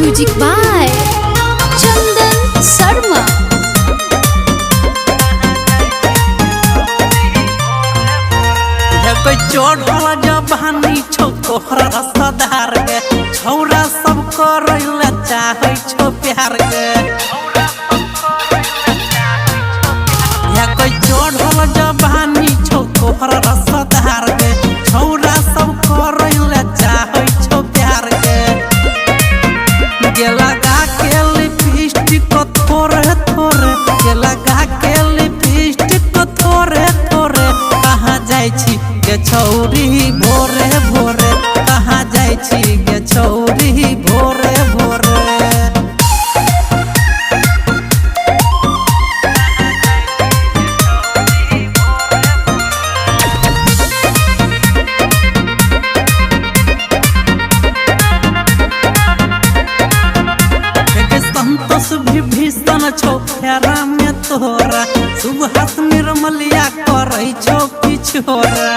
Music by चंदन शर्मा। चढ़ल जबानी छो तोहरा सदार के छौरा सब करैला चाहे छो प्यार के चढ़ल जबानी छो तोहरा सदार के छौरा सब करैला चाहे छो प्यार के लगा के लिपस्टिक थोड़े थोड़े के लगा के लिपस्टिक थोड़े थोड़े कहाँ जाय छी गे छौरी भोरे भोरे कहाँ जाय छी गे छौरी भोरे भोरे। संतोष भी भीषण छो फेरा में तोरा सुबह निर्मलिया करे छो किछोरा।